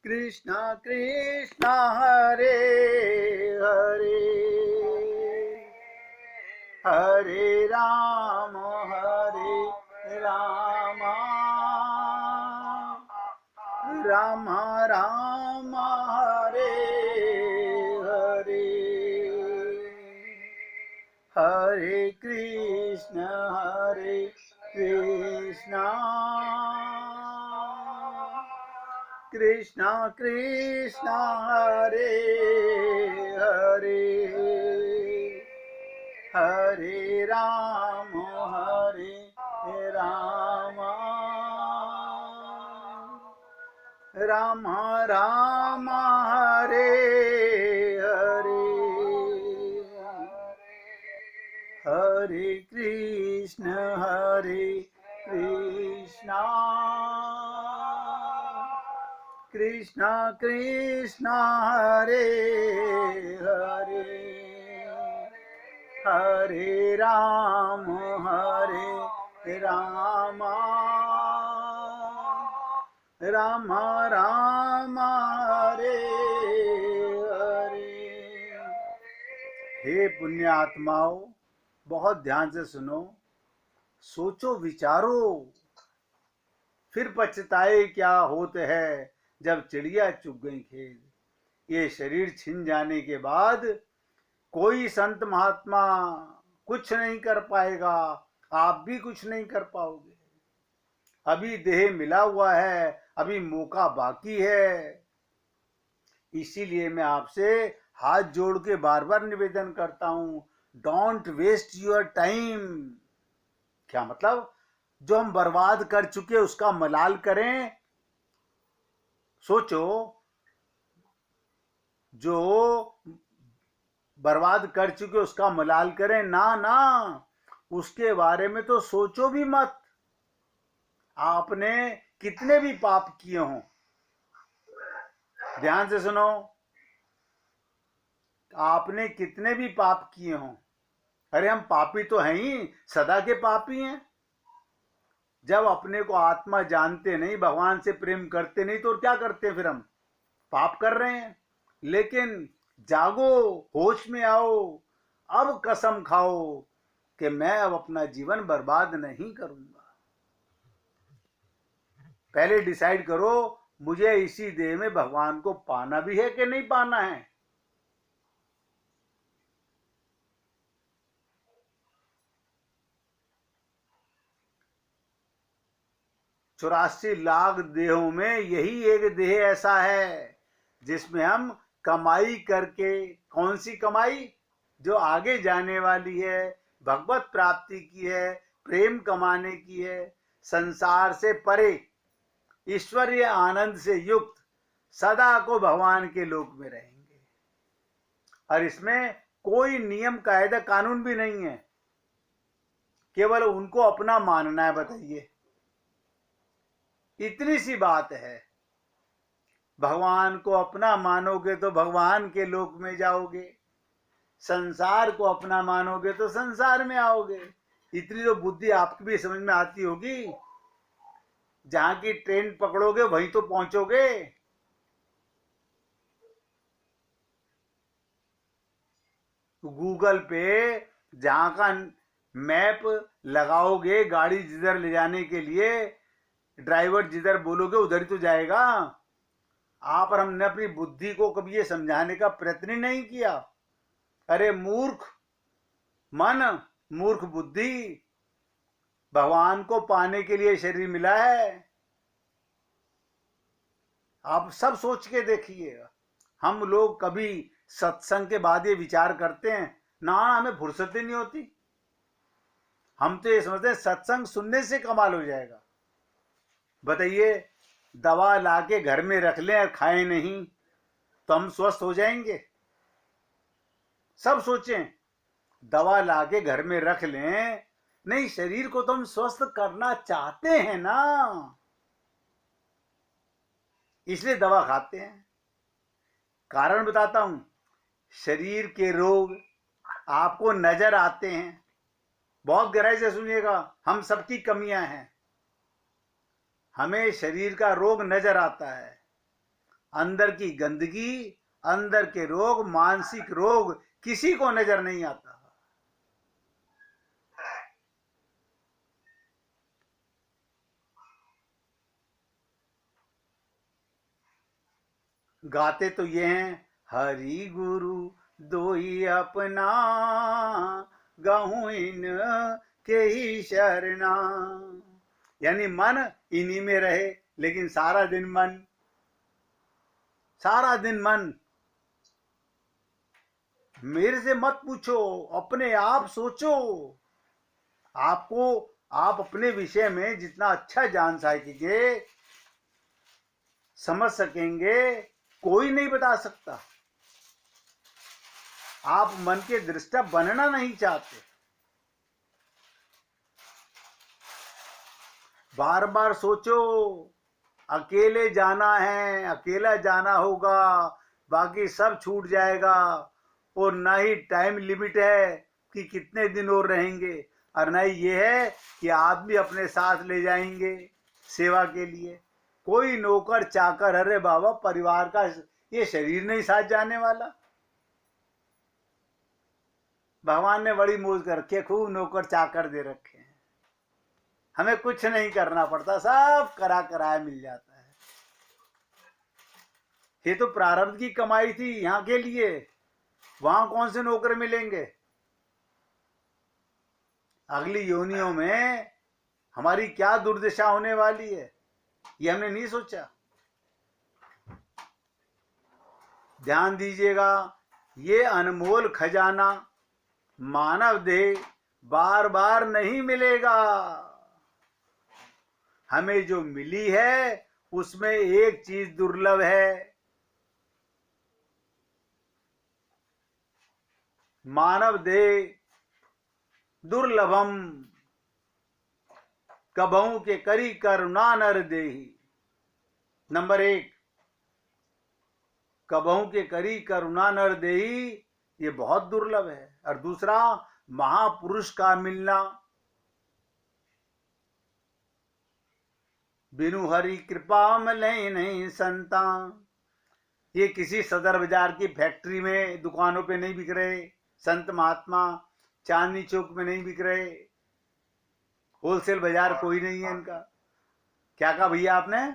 कृष्णा कृष्णा हरे हरे, हरे राम राम राम हरे हरे, हरे कृष्ण कृष्णा कृष्णा हरे हरे, हरे राम राम राम हरे हरे, हरे कृष्ण कृष्णा कृष्णा हरे हरे, हरे राम राम राम हरे हरे। हे पुण्य आत्माओं, बहुत ध्यान से सुनो, सोचो विचारो, फिर पछताए क्या होते है जब चिड़िया चुग गई खेत। ये शरीर छिन जाने के बाद कोई संत महात्मा कुछ नहीं कर पाएगा, आप भी कुछ नहीं कर पाओगे। अभी देह मिला हुआ है, अभी मौका बाकी है। इसीलिए मैं आपसे हाथ जोड़ के बार बार निवेदन करता हूं, डोंट वेस्ट योर टाइम। क्या मतलब? जो हम बर्बाद कर चुके उसका मलाल करें। सोचो, जो बर्बाद कर चुके उसका मलाल करें ना, ना उसके बारे में तो सोचो भी मत। आपने कितने भी पाप किए हों, ध्यान से सुनो, आपने कितने भी पाप किए हों, अरे हम पापी तो हैं ही, सदा के पापी हैं। जब अपने को आत्मा जानते नहीं, भगवान से प्रेम करते नहीं, तो क्या करते हैं फिर? हम पाप कर रहे हैं। लेकिन जागो, होश में आओ, अब कसम खाओ कि मैं अब अपना जीवन बर्बाद नहीं करूंगा। पहले डिसाइड करो, मुझे इसी देह में भगवान को पाना भी है कि नहीं पाना है। 84 लाख देहों में यही एक देह ऐसा है जिसमें हम कमाई करके, कौन सी कमाई? जो आगे जाने वाली है, भगवत प्राप्ति की है, प्रेम कमाने की है, संसार से परे ईश्वरीय आनंद से युक्त सदा को भगवान के लोक में रहेंगे। और इसमें कोई नियम कायदा कानून भी नहीं है, केवल उनको अपना मानना है। बताइए, इतनी सी बात है। भगवान को अपना मानोगे तो भगवान के लोक में जाओगे, संसार को अपना मानोगे तो संसार में आओगे। इतनी तो बुद्धि आपकी भी समझ में आती होगी। जहां की ट्रेन पकड़ोगे वहीं तो पहुंचोगे। गूगल पे जहां का मैप लगाओगे, गाड़ी जिधर ले जाने के लिए, ड्राइवर जिधर बोलोगे उधर ही तो जाएगा। आप और हमने अपनी बुद्धि को कभी ये समझाने का प्रयत्न ही नहीं किया। अरे मूर्ख मन, मूर्ख बुद्धि, भगवान को पाने के लिए शरीर मिला है। आप सब सोच के देखिए। हम लोग कभी सत्संग के बाद ये विचार करते हैं? ना, हमें फुर्सत ही नहीं होती। हम तो ये समझते हैं सत्संग सुनने से कमाल हो जाएगा। बताइए, दवा लाके घर में रख लें और खाएं नहीं तो हम स्वस्थ हो जाएंगे? सब सोचें, दवा लाके घर में रख लें, नहीं, शरीर को तो हम स्वस्थ करना चाहते हैं ना, इसलिए दवा खाते हैं। कारण बताता हूं, शरीर के रोग आपको नजर आते हैं। बहुत गहराई से सुनिएगा, हम सबकी कमियां हैं। हमें शरीर का रोग नजर आता है। अंदर की गंदगी, अंदर के रोग, मानसिक रोग किसी को नजर नहीं आता। गाते तो ये हैं, हरि गुरु दोई अपना, गहूं इन के ही शरणा। यानी मन इन्हीं में रहे, लेकिन सारा दिन मन मेरे से मत पूछो, अपने आप सोचो। आपको आप अपने विषय में जितना अच्छा जान सकेंगे, समझ सकेंगे, कोई नहीं बता सकता। आप मन के दृष्टा बनना नहीं चाहते। बार बार सोचो, अकेले जाना है, अकेला जाना होगा, बाकी सब छूट जाएगा। और ना ही टाइम लिमिट है कि कितने दिन और रहेंगे, और ना ही ये है कि आप भी अपने साथ ले जाएंगे सेवा के लिए। कोई नौकर चाकर, अरे बाबा, परिवार का ये शरीर नहीं साथ जाने वाला। भगवान ने बड़ी मौज कर रखे, खूब नौकर चाकर दे रखे हैं, हमें कुछ नहीं करना पड़ता, सब करा कराया मिल जाता है। ये तो प्रारब्ध की कमाई थी यहाँ के लिए, वहां कौन से नौकर मिलेंगे। अगली योनियों में हमारी क्या दुर्दशा होने वाली है, ये हमने नहीं सोचा। ध्यान दीजिएगा, ये अनमोल खजाना मानव देह बार बार नहीं मिलेगा। हमें जो मिली है उसमें एक चीज दुर्लभ है, मानव देह दुर्लभम, कबहू के करी करुणा नर देही। नंबर 1, कबहू के करी करुणा नर देही, ये बहुत दुर्लभ है। और दूसरा, महापुरुष का मिलना, बिनु हरि कृपा मिले नहीं संतान। ये किसी सदर बाजार की फैक्ट्री में, दुकानों पे नहीं बिक रहे संत महात्मा, चांदनी चौक में नहीं बिक रहे, होलसेल बाजार कोई नहीं है इनका। क्या कहा भैया आपने?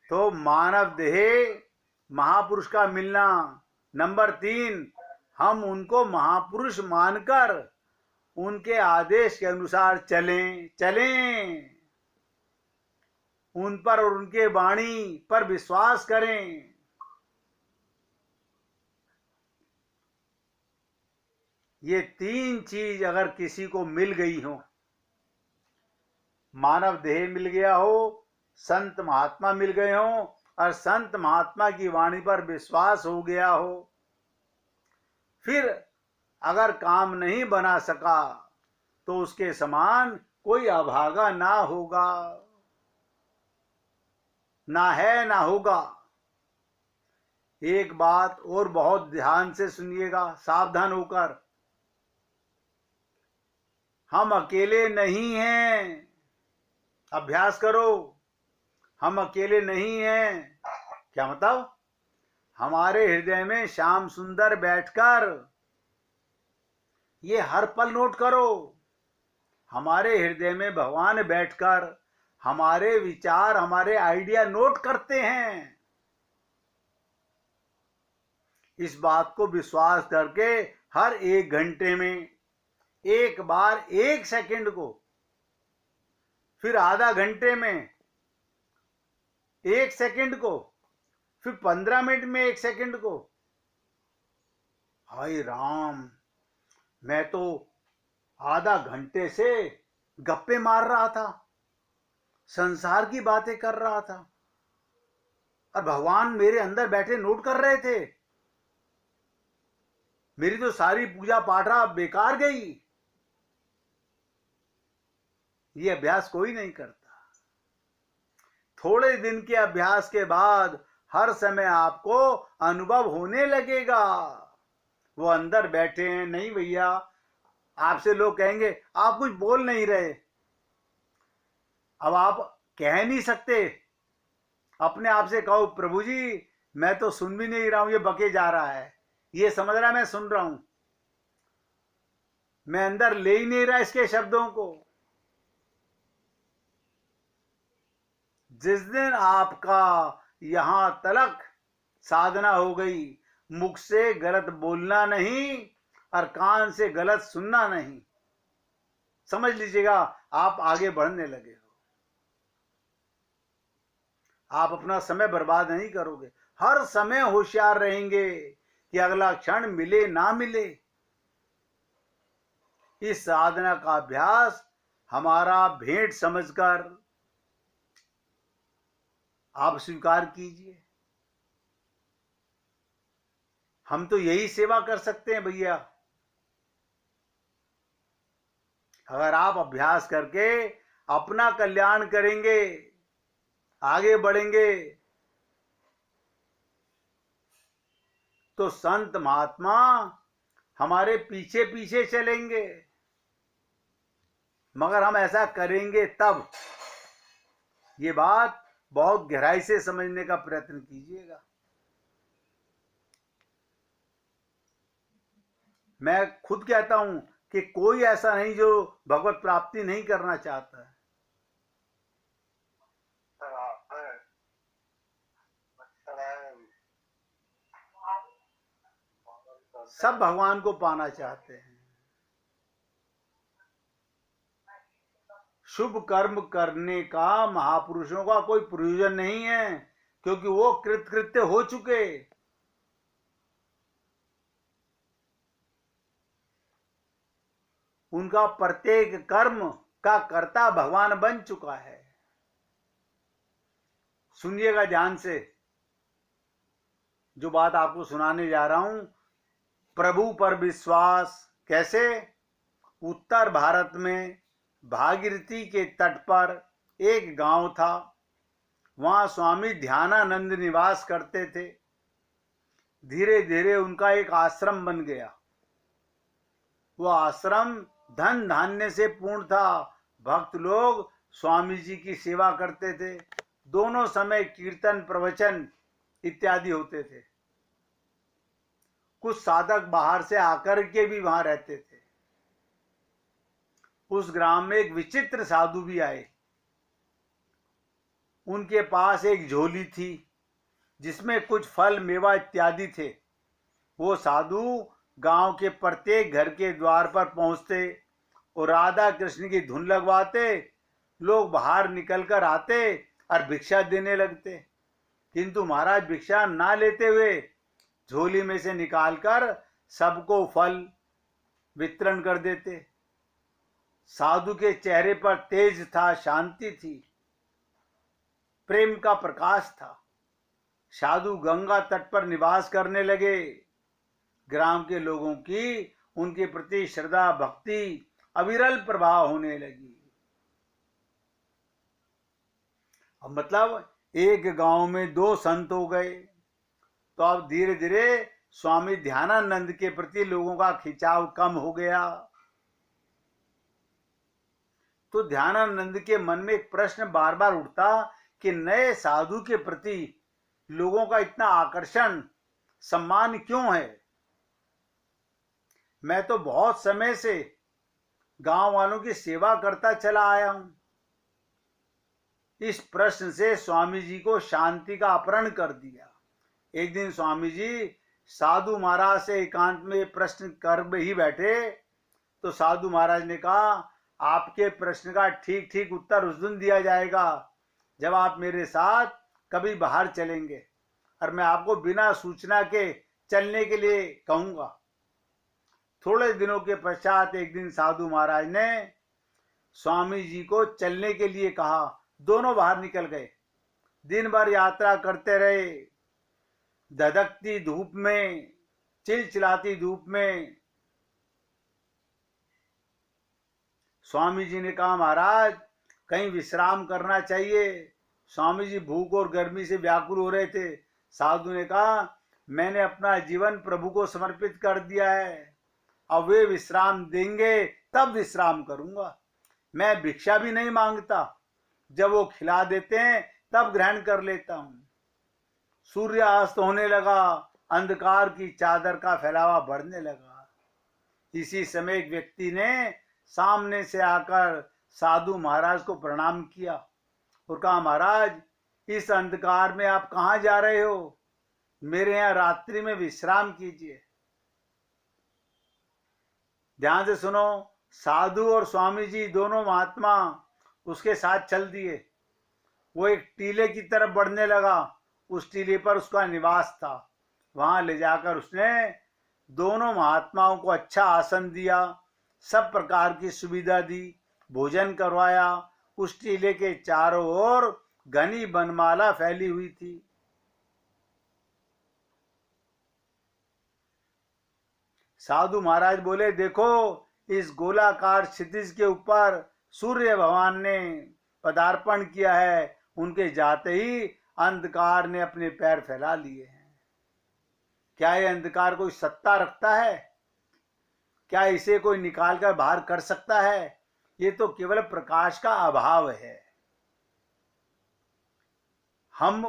तो मानव देह, महापुरुष का मिलना। नंबर 3, हम उनको महापुरुष मानकर उनके आदेश के अनुसार चलें, उन पर और उनके वाणी पर विश्वास करें। ये 3 चीज अगर किसी को मिल गई हो, मानव देह मिल गया हो, संत महात्मा मिल गए हो, और संत महात्मा की वाणी पर विश्वास हो गया हो, फिर अगर काम नहीं बना सका तो उसके समान कोई अभागा ना होगा, ना है ना होगा। एक बात और बहुत ध्यान से सुनिएगा, सावधान होकर, हम अकेले नहीं हैं। अभ्यास करो, हम अकेले नहीं हैं। क्या मतलब? हमारे हृदय में श्याम सुंदर बैठकर, ये हर पल नोट करो, हमारे हृदय में भगवान बैठकर हमारे विचार, हमारे आइडिया नोट करते हैं। इस बात को विश्वास करके हर 1 घंटे में एक बार 1 सेकंड को, फिर आधा घंटे में 1 सेकंड को, फिर 15 मिनट में 1 सेकंड को, हाय राम, मैं तो आधा घंटे से गप्पे मार रहा था, संसार की बातें कर रहा था, और भगवान मेरे अंदर बैठे नोट कर रहे थे। मेरी तो सारी पूजा पाठा बेकार गई। ये अभ्यास कोई नहीं करता। थोड़े दिन के अभ्यास के बाद हर समय आपको अनुभव होने लगेगा, वो अंदर बैठे हैं। नहीं भैया, आपसे लोग कहेंगे आप कुछ बोल नहीं रहे। अब आप कह नहीं सकते, अपने आप से कहो प्रभु जी मैं तो सुन भी नहीं रहा हूं, ये बके जा रहा है, ये समझ रहा है मैं सुन रहा हूं, मैं अंदर ले ही नहीं रहा इसके शब्दों को। जिस दिन आपका यहां तलक साधना हो गई, मुख से गलत बोलना नहीं और कान से गलत सुनना नहीं, समझ लीजिएगा आप आगे बढ़ने लगे हो। आप अपना समय बर्बाद नहीं करोगे, हर समय होशियार रहेंगे कि अगला क्षण मिले ना मिले। इस साधना का अभ्यास हमारा भेंट समझकर आप स्वीकार कीजिए। हम तो यही सेवा कर सकते हैं भैया। अगर आप अभ्यास करके अपना कल्याण करेंगे, आगे बढ़ेंगे, तो संत महात्मा हमारे पीछे पीछे चलेंगे। मगर हम ऐसा करेंगे तब, ये बात बहुत गहराई से समझने का प्रयत्न कीजिएगा। मैं खुद कहता हूं कि कोई ऐसा नहीं जो भगवत प्राप्ति नहीं करना चाहता है। सब भगवान को पाना चाहते हैं। शुभ कर्म करने का महापुरुषों का कोई प्रयोजन नहीं है, क्योंकि वो कृतकृत्य हो चुके। उनका प्रत्येक कर्म का कर्ता भगवान बन चुका है। सुनिएगा ध्यान से, जो बात आपको सुनाने जा रहा हूं। प्रभु पर विश्वास कैसे? उत्तर भारत में भागीरथी के तट पर एक गांव था। वहां स्वामी ध्यानानंद निवास करते थे। धीरे धीरे उनका एक आश्रम बन गया। वह आश्रम धन धान्य से पूर्ण था। भक्त लोग स्वामी जी की सेवा करते थे। दोनों समय कीर्तन, प्रवचन इत्यादि होते थे। कुछ साधक बाहर से आकर के भी वहां रहते थे। उस ग्राम में एक विचित्र साधु भी आए। उनके पास एक झोली थी जिसमें कुछ फल, मेवा इत्यादि थे। वो साधु गांव के प्रत्येक घर के द्वार पर पहुंचते और राधा कृष्ण की धुन लगवाते। लोग बाहर निकलकर आते और भिक्षा देने लगते, किंतु महाराज भिक्षा ना लेते हुए झोली में से निकालकर सबको फल वितरण कर देते। साधु के चेहरे पर तेज था, शांति थी, प्रेम का प्रकाश था। साधु गंगा तट पर निवास करने लगे। ग्राम के लोगों की उनके प्रति श्रद्धा, भक्ति अविरल प्रभाव होने लगी। अब मतलब एक गांव में दो संत हो गए, तो अब धीरे धीरे स्वामी ध्यानानंद के प्रति लोगों का खिंचाव कम हो गया। तो ध्यानानंद के मन में एक प्रश्न बार बार उठता कि नए साधु के प्रति लोगों का इतना आकर्षण, सम्मान क्यों है? मैं तो बहुत समय से गांव वालों की सेवा करता चला आया हूं। इस प्रश्न से स्वामी जी को शांति का अपहरण कर दिया। एक दिन स्वामी जी साधु महाराज से एकांत में प्रश्न कर ही बैठे, तो साधु महाराज ने कहा, आपके प्रश्न का ठीक ठीक उत्तर उस दिन दिया जाएगा जब आप मेरे साथ कभी बाहर चलेंगे, और मैं आपको बिना सूचना के चलने के लिए कहूंगा। थोड़े दिनों के पश्चात एक दिन साधु महाराज ने स्वामी जी को चलने के लिए कहा। दोनों बाहर निकल गए। दिन भर यात्रा करते रहे, धधकती धूप में, चिलचिलाती धूप में। स्वामी जी ने कहा, महाराज कहीं विश्राम करना चाहिए। स्वामी जी भूख और गर्मी से व्याकुल हो रहे थे। साधु ने कहा, मैंने अपना जीवन प्रभु को समर्पित कर दिया है, अब वे विश्राम देंगे तब विश्राम करूंगा। मैं भिक्षा भी नहीं मांगता, जब वो खिला देते हैं तब ग्रहण कर लेता हूं। सूर्यास्त होने लगा, अंधकार की चादर का फैलावा बढ़ने लगा। इसी समय एक व्यक्ति ने सामने से आकर साधु महाराज को प्रणाम किया और कहा, महाराज इस अंधकार में आप कहां जा रहे हो? मेरे यहां रात्रि में विश्राम कीजिए। ध्यान से सुनो, साधु और स्वामी जी दोनों महात्मा उसके साथ चल दिए। वो एक टीले की तरफ बढ़ने लगा। उस टीले पर उसका निवास था। वहां ले जाकर उसने दोनों महात्माओं को अच्छा आसन दिया, सब प्रकार की सुविधा दी, भोजन करवाया। उस टीले के चारों ओर घनी वनमाला फैली हुई थी। साधु महाराज बोले, देखो इस गोलाकार क्षितिज के ऊपर सूर्य भगवान ने पदार्पण किया है। उनके जाते ही अंधकार ने अपने पैर फैला लिए हैं। क्या यह अंधकार कोई सत्ता रखता है? क्या इसे कोई निकाल कर बाहर कर सकता है? ये तो केवल प्रकाश का अभाव है। हम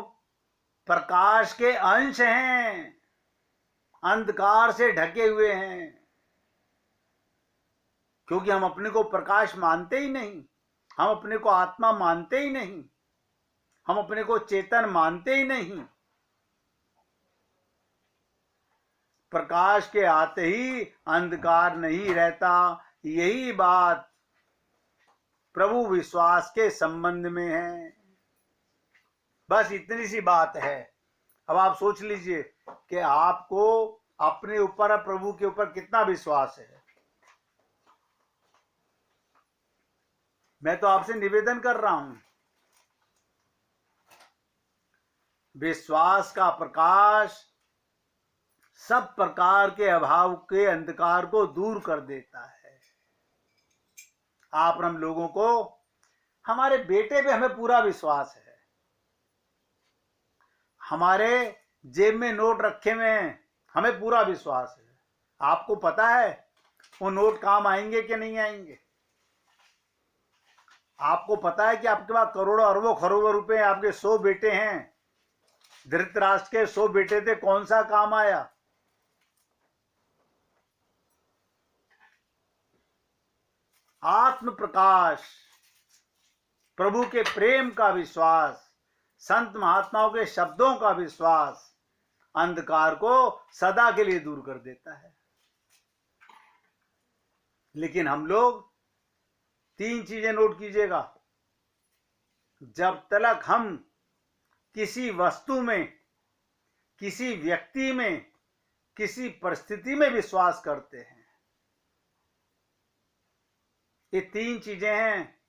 प्रकाश के अंश हैं, अंधकार से ढके हुए हैं, क्योंकि हम अपने को प्रकाश मानते ही नहीं, हम अपने को आत्मा मानते ही नहीं, हम अपने को चेतन मानते ही नहीं। प्रकाश के आते ही अंधकार नहीं रहता। यही बात प्रभु विश्वास के संबंध में है। बस इतनी सी बात है। अब आप सोच लीजिए कि आपको अपने ऊपर और प्रभु के ऊपर कितना विश्वास है। मैं तो आपसे निवेदन कर रहा हूं, विश्वास का प्रकाश सब प्रकार के अभाव के अंधकार को दूर कर देता है। आप हम लोगों को, हमारे बेटे पे हमें पूरा विश्वास है। हमारे जेब में नोट रखे हुए हैं, हमें पूरा विश्वास है। आपको पता है वो नोट काम आएंगे कि नहीं आएंगे? आपको पता है कि आपके पास करोड़ों अरबों खरबों रुपए, आपके 100 बेटे हैं। धृतराष्ट्र के 100 बेटे थे, कौन सा काम आया? आत्म प्रकाश, प्रभु के प्रेम का विश्वास, संत महात्माओं के शब्दों का विश्वास अंधकार को सदा के लिए दूर कर देता है। लेकिन हम लोग 3 चीजें नोट कीजिएगा। जब तक हम किसी वस्तु में, किसी व्यक्ति में, किसी परिस्थिति में विश्वास करते हैं, ये 3 चीजें हैं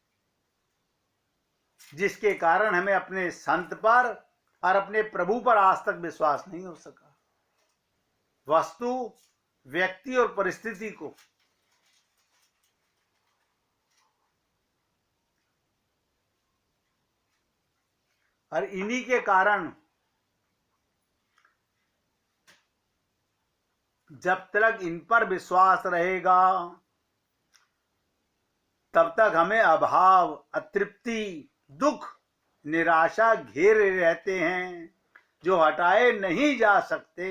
जिसके कारण हमें अपने संत पर और अपने प्रभु पर आज तक विश्वास नहीं हो सका। वस्तु, व्यक्ति और परिस्थिति को। और इन्हीं के कारण जब तक इन पर विश्वास रहेगा तब तक हमें अभाव, अतृप्ति, दुख, निराशा घेरे रहते हैं जो हटाए नहीं जा सकते।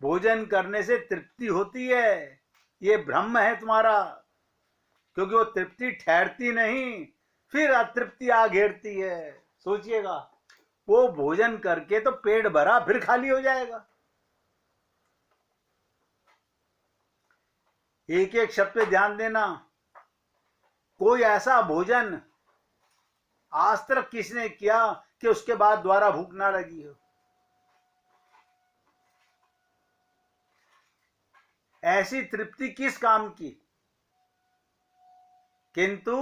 भोजन करने से तृप्ति होती है, ये भ्रम है तुम्हारा, क्योंकि वो तृप्ति ठहरती नहीं, फिर अतृप्ति आ घेरती है। सोचिएगा, वो भोजन करके तो पेट भरा, फिर खाली हो जाएगा। एक एक शब्द पे ध्यान देना। कोई ऐसा भोजन आज तक किसने किया कि उसके बाद दोबारा भूख ना लगी हो? ऐसी तृप्ति किस काम की? किंतु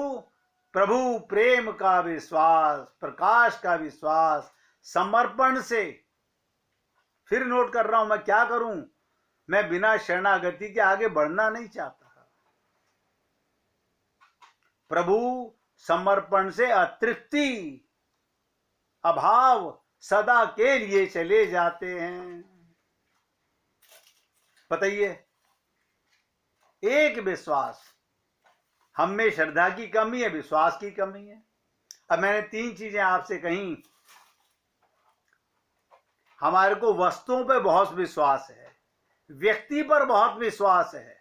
प्रभु प्रेम का विश्वास, प्रकाश का विश्वास, समर्पण से। फिर नोट कर रहा हूं, मैं क्या करूं? मैं बिना शरणागति के आगे बढ़ना नहीं चाहता। प्रभु समर्पण से अतृप्ति, अभाव सदा के लिए चले जाते हैं। बताइए, एक विश्वास, हम में श्रद्धा की कमी है, विश्वास की कमी है। अब मैंने 3 चीजें आपसे कही। हमारे को वस्तुओं पे बहुत विश्वास है, व्यक्ति पर बहुत विश्वास है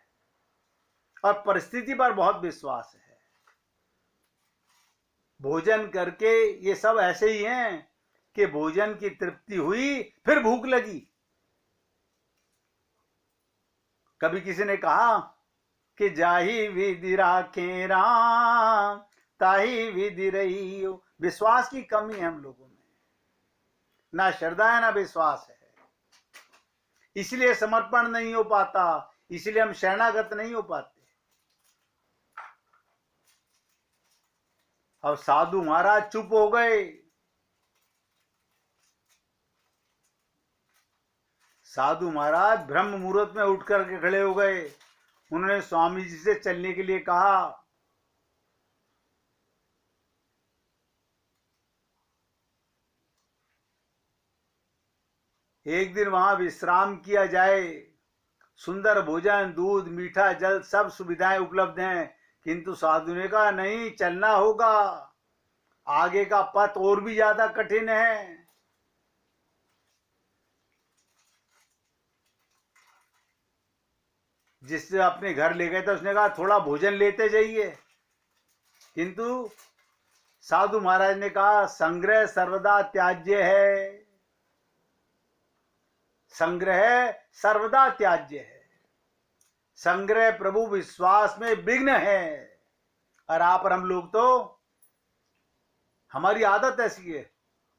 और परिस्थिति पर बहुत विश्वास है। भोजन करके ये सब ऐसे ही हैं कि भोजन की तृप्ति हुई फिर भूख लगी। कभी किसी ने कहा कि जाही विधि राखे राम ताही विधि रही हो। विश्वास की कमी है हम लोगों में, ना श्रद्धा है ना विश्वास है, इसलिए समर्पण नहीं हो पाता, इसलिए हम शरणागत नहीं हो पाते। अब साधु महाराज चुप हो गए। साधु महाराज ब्रह्म मुहूर्त में उठ करके खड़े हो गए। उन्होंने स्वामी जी से चलने के लिए कहा। एक दिन वहां विश्राम किया जाए, सुंदर भोजन, दूध, मीठा जल, सब सुविधाएं उपलब्ध हैं, किंतु साधु ने कहा नहीं, चलना होगा, आगे का पथ और भी ज्यादा कठिन है। जिससे अपने घर ले गए थे उसने कहा थोड़ा भोजन लेते जाइए, किंतु साधु महाराज ने कहा संग्रह सर्वदा त्याज्य है, संग्रह सर्वदा त्याज्य है। संग्रह प्रभु विश्वास में विघ्न है। और आप और हम लोग तो, हमारी आदत ऐसी है,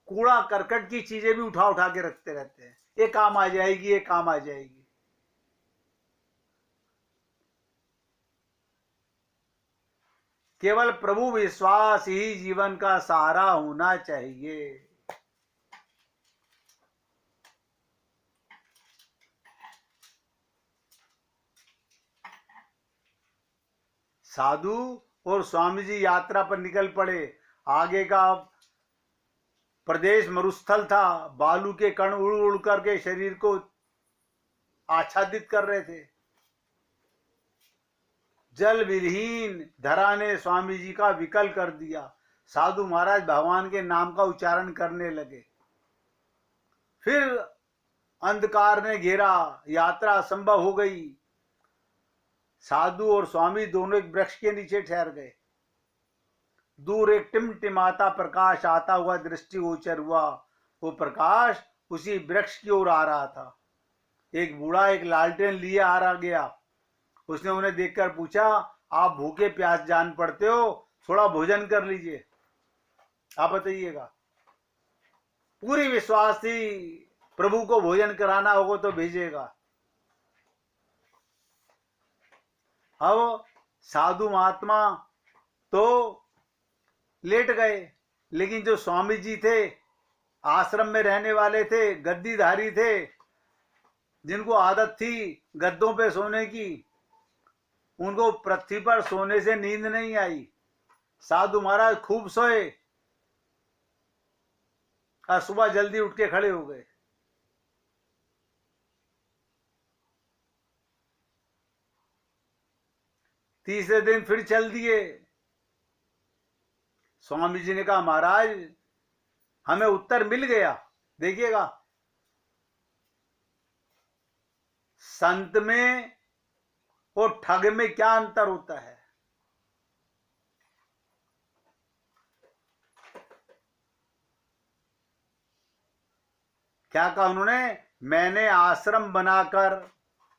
कूड़ा करकट की चीजें भी उठा उठा के रखते रहते हैं, ये काम आ जाएगी, ये काम आ जाएगी। केवल प्रभु विश्वास ही जीवन का सहारा होना चाहिए। साधु और स्वामी जी यात्रा पर निकल पड़े। आगे का प्रदेश मरुस्थल था, बालू के कण उड़ उड़ करके शरीर को आच्छादित कर रहे थे। जल विहीन धरा ने स्वामी जी का विकल कर दिया। साधु महाराज भगवान के नाम का उच्चारण करने लगे। फिर अंधकार ने घेरा, यात्रा असंभव हो गई। साधु और स्वामी दोनों एक वृक्ष के नीचे ठहर गए। दूर एक टिमटिमाता प्रकाश आता हुआ दृष्टि गोचर हुआ। वो प्रकाश उसी वृक्ष की ओर आ रहा था। एक बूढ़ा एक लालटेन लिए आ रहा गया। उसने उन्हें देखकर पूछा, आप भूखे प्यास जान पड़ते हो, थोड़ा भोजन कर लीजिए, आप बताइएगा। पूरी विश्वास थी प्रभु को भोजन कराना होगा तो भेजेगा। अब साधु महात्मा तो लेट गए, लेकिन जो स्वामी जी थे, आश्रम में रहने वाले थे, गद्दीधारी थे, जिनको आदत थी गद्दों पे सोने की, उनको पृथ्वी पर सोने से नींद नहीं आई। साधु महाराज खूब सोए और सुबह जल्दी उठ के खड़े हो गए। तीसरे दिन फिर चल दिए। स्वामी जी ने कहा महाराज हमें उत्तर मिल गया। देखिएगा, संत में और ठग में क्या अंतर होता है। क्या कहा उन्होंने, मैंने आश्रम बनाकर,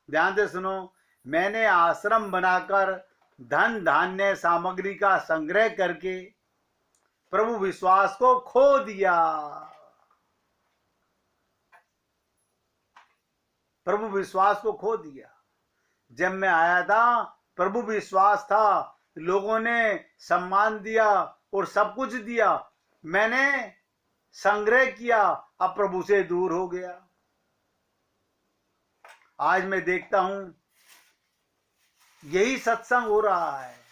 ध्यान से सुनो, मैंने आश्रम बनाकर धन धान्य सामग्री का संग्रह करके प्रभु विश्वास को खो दिया। प्रभु विश्वास को खो दिया। जब मैं आया था प्रभु विश्वास था, लोगों ने सम्मान दिया और सब कुछ दिया, मैंने संग्रह किया, अब प्रभु से दूर हो गया। आज मैं देखता हूं यही सत्संग हो रहा है।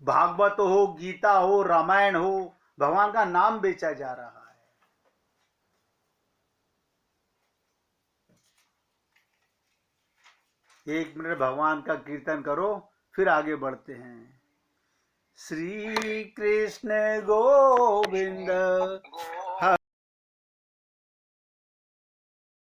भागवत हो, गीता हो, रामायण हो, भगवान का नाम बेचा जा रहा है। एक मिनट भगवान का कीर्तन करो, फिर आगे बढ़ते हैं। श्री कृष्ण गोविंद